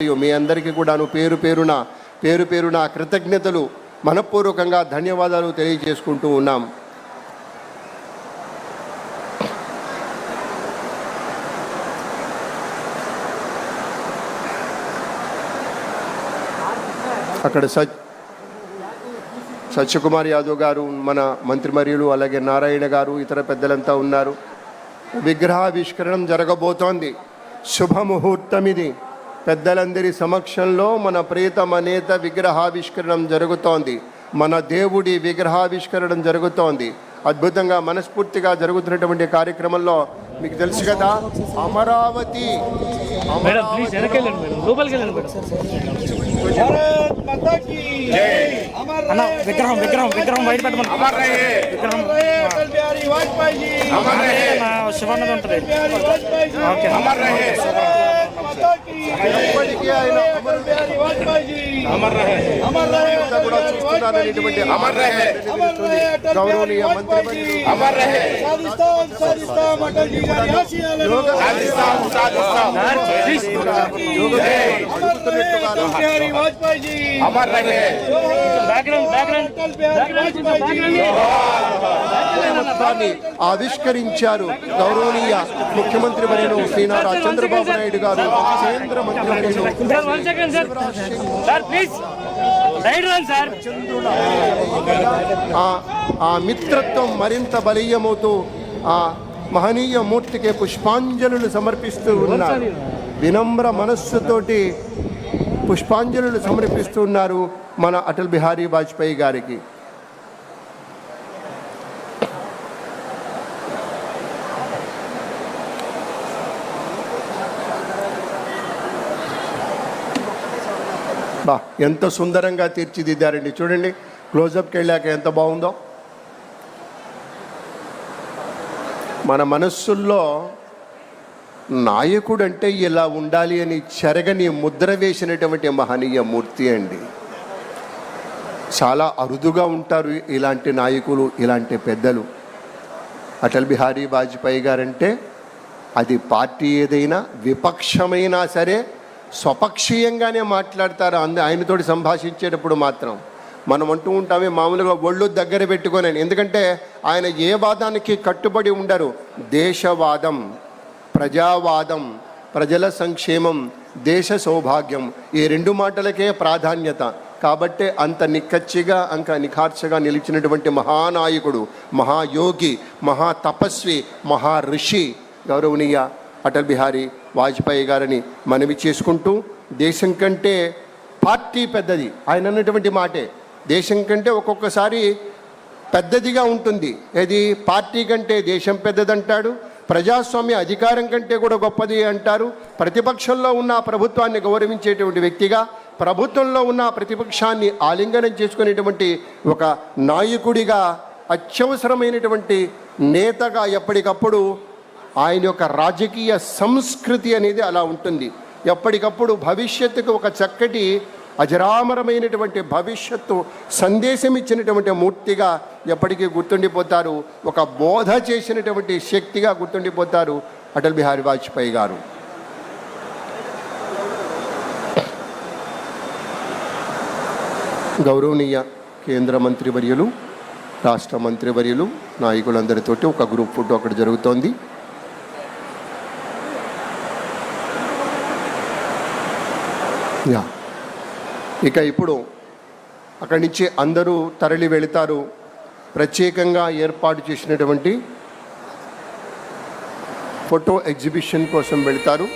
మీ అందరికీ కూడాను పేరు పేరున కృతజ్ఞతలు మనపూర్వకంగా ధన్యవాదాలు తెలియజేసుకుంటూ ఉన్నాం. అక్కడ సత్యకుమార్ యాదవ్ గారు, మన మంత్రివర్యులు, అలాగే నారాయణ గారు, ఇతర పెద్దలంతా ఉన్నారు. విగ్రహావిష్కరణం జరగబోతోంది. శుభముహూర్తం ఇది. పెద్దలందరి సమక్షంలో మన ప్రియతమ నేత విగ్రహావిష్కరణం జరుగుతోంది. మన దేవుడి విగ్రహావిష్కరణం జరుగుతోంది. అద్భుతంగా మనస్ఫూర్తిగా జరుగుతున్నటువంటి కార్యక్రమంలో మీకు తెలుసు కదా, అమరావతి శివన్నది ఉంటుంది. ఎప్పటికీ ఆయన గౌరవనీయ మంత్రి ఆవిష్కరించారు. గౌరవనీయ ముఖ్యమంత్రి వర్యులు శ్రీ నారా చంద్రబాబు నాయుడు గారు, కేంద్ర మంత్రి ఆ మిత్రత్వం మరింత బలీయమవుతూ ఆ మహనీయ మూర్తికి పుష్పాంజలులు సమర్పిస్తూ ఉన్నారు. వినమ్ర మనస్సుతోటి పుష్పాంజలులు సమర్పిస్తున్నారు మన అటల్ బిహారీ వాజ్పేయి గారికి. ఎంత సుందరంగా తీర్చిదిద్దారండి. చూడండి, క్లోజప్కి వెళ్ళాక ఎంత బాగుందో. మన మనస్సుల్లో నాయకుడు అంటే ఇలా ఉండాలి అని చెరగని ముద్ర వేసినటువంటి మహనీయ మూర్తి అండి. చాలా అరుదుగా ఉంటారు ఇలాంటి నాయకులు, ఇలాంటి పెద్దలు. అటల్ బిహారీ వాజ్పేయి గారంటే అది పార్టీ ఏదైనా, విపక్షమైనా సరే స్వపక్షీయంగానే మాట్లాడతారు. ఆయనతోటి సంభాషించేటప్పుడు మాత్రం మనం అంటూ ఉంటామే మామూలుగా ఒళ్ళు దగ్గర పెట్టుకొని. ఎందుకంటే ఆయన ఏ వాదానికి కట్టుబడి ఉండరు. దేశవాదం, ప్రజావాదం, ప్రజల సంక్షేమం, దేశ సౌభాగ్యం, ఈ రెండు మాటలకే ప్రాధాన్యత. కాబట్టే అంత నిక్కచ్చిగా, అంత నిఖార్చగా నిలిచినటువంటి మహానాయకుడు, మహాయోగి, మహాతపస్వి, మహాఋషి గౌరవనీయ అటల్ బిహారీ వాజ్పేయి గారిని మనవి చేసుకుంటూ, దేశం కంటే పార్టీ పెద్దది. ఆయన అన్నటువంటి మాటే, దేశం కంటే ఒక్కొక్కసారి పెద్దదిగా ఉంటుంది. ఏది పార్టీ కంటే దేశం పెద్దదంటాడు. ప్రజాస్వామ్య అధికారం కంటే కూడా గొప్పది అంటారు. ప్రతిపక్షంలో ఉన్న ప్రభుత్వాన్ని గౌరవించేటువంటి వ్యక్తిగా, ప్రభుత్వంలో ఉన్న ప్రతిపక్షాన్ని ఆలింగనం చేసుకునేటువంటి ఒక నాయకుడిగా, అత్యవసరమైనటువంటి నేతగా ఎప్పటికప్పుడు ఆయన యొక్క రాజకీయ సంస్కృతి అనేది అలా ఉంటుంది. ఎప్పటికప్పుడు భవిష్యత్తుకు ఒక చక్కటి అజరామరమైనటువంటి భవిష్యత్తు సందేశం ఇచ్చినటువంటి మూర్తిగా ఎప్పటికీ గుర్తుండిపోతారు. ఒక బోధ చేసినటువంటి శక్తిగా గుర్తుండిపోతారు అటల్ బిహారీ వాజ్పేయి గారు. గౌరవనీయ కేంద్ర మంత్రివర్యులు, రాష్ట్ర మంత్రివర్యులు, నాయకులందరితోటి ఒక గ్రూప్ ఫోటో అక్కడ జరుగుతోంది. ఇక ఇప్పుడు అక్కడి నుంచి అందరూ తరలి వెళతారు. ప్రత్యేకంగా ఏర్పాటు చేసినటువంటి ఫోటో ఎగ్జిబిషన్ కోసం వెళతారు.